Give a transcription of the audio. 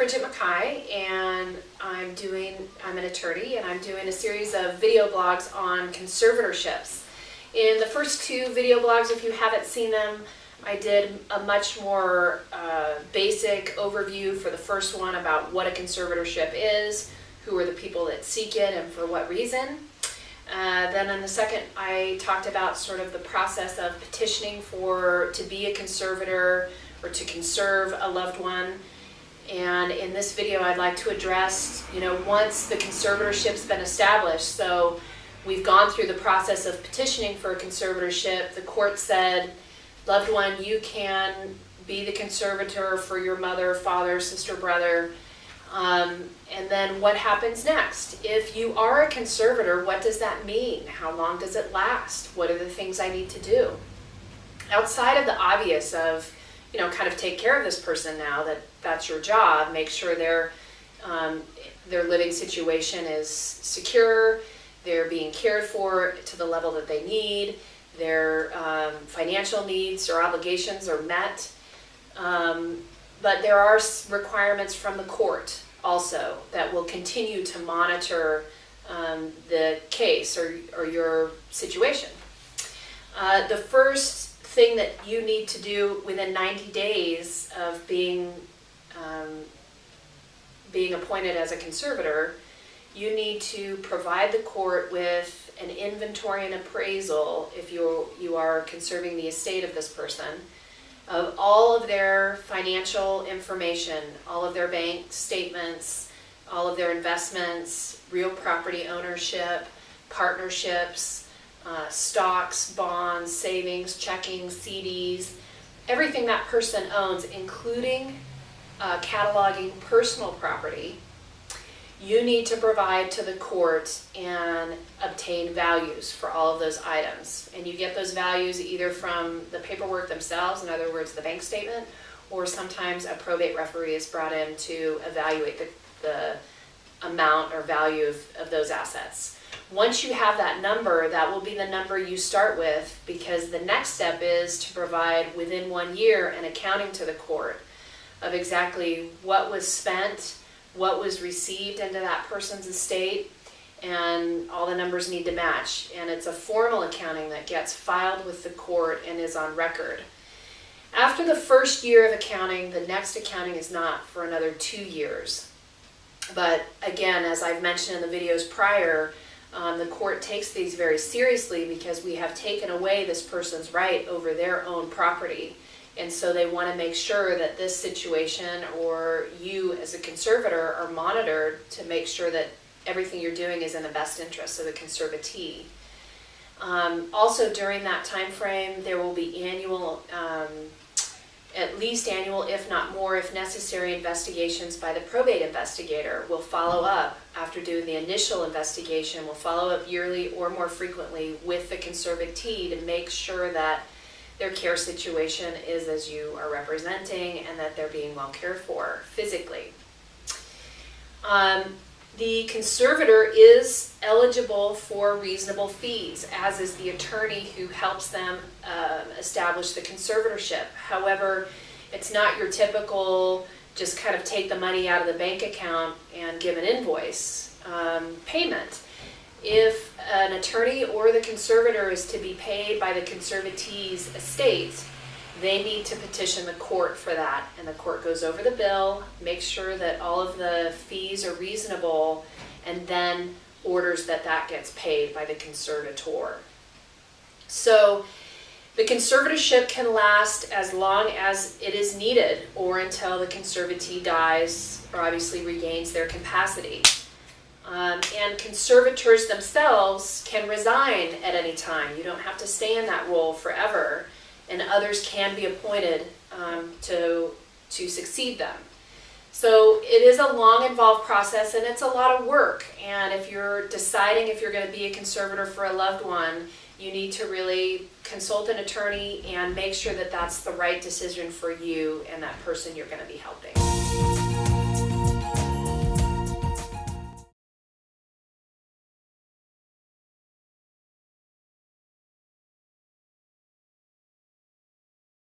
Bridget Mackay, and I'm an attorney, and I'm doing a series of video blogs on conservatorships. In the first two video blogs, if you haven't seen them, I did a much more basic overview for the first one about what a conservatorship is, who are the people that seek it, and for what reason. Then in the second, I talked about sort of the process of petitioning to be a conservator or to conserve a loved one. And in this video, I'd like to address, once the conservatorship's been established, so we've gone through the process of petitioning for a conservatorship. The court said, loved one, you can be the conservator for your mother, father, sister, brother. And then what happens next? If you are a conservator, what does that mean? How long does it last? What are the things I need to do? Outside of the obvious of, kind of take care of this person now, that's your job, make sure their living situation is secure, they're being cared for to the level that they need, their financial needs or obligations are met. But there are requirements from the court also that will continue to monitor the case or your situation. The first thing that you need to do within 90 days of being appointed as a conservator, you need to provide the court with an inventory and appraisal, if you are conserving the estate of this person, of all of their financial information, all of their bank statements, all of their investments, real property ownership, partnerships, stocks, bonds, savings, checking, CDs, everything that person owns, including cataloging personal property. You need to provide to the court and obtain values for all of those items. And you get those values either from the paperwork themselves, in other words, the bank statement, or sometimes a probate referee is brought in to evaluate the amount or value of those assets. Once you have that number, that will be the number you start with, because the next step is to provide within 1 year an accounting to the court of exactly what was spent, what was received into that person's estate, and all the numbers need to match. And it's a formal accounting that gets filed with the court and is on record. After the first year of accounting, the next accounting is not for another 2 years. But again, as I've mentioned in the videos prior, the court takes these very seriously because we have taken away this person's right over their own property. And so they want to make sure that this situation, or you as a conservator, are monitored to make sure that everything you're doing is in the best interest of the conservatee. Also during that time frame, there will be annual, at least annual, if not more, if necessary, investigations by the probate investigator. We'll follow up after doing the initial investigation. We'll follow up yearly or more frequently with the conservatee to make sure that their care situation is as you are representing and that they're being well cared for physically. The conservator is eligible for reasonable fees, as is the attorney who helps them establish the conservatorship. However, it's not your typical just kind of take the money out of the bank account and give an invoice payment. If an attorney or the conservator is to be paid by the conservatee's estate, they need to petition the court for that, and the court goes over the bill, makes sure that all of the fees are reasonable, and then orders that gets paid by the conservator. So the conservatorship can last as long as it is needed, or until the conservatee dies or obviously regains their capacity. And conservators themselves can resign at any time. You don't have to stay in that role forever, and others can be appointed to succeed them. So it is a long, involved process, and it's a lot of work. And if you're deciding if you're going to be a conservator for a loved one, you need to really consult an attorney and make sure that that's the right decision for you and that person you're going to be helping.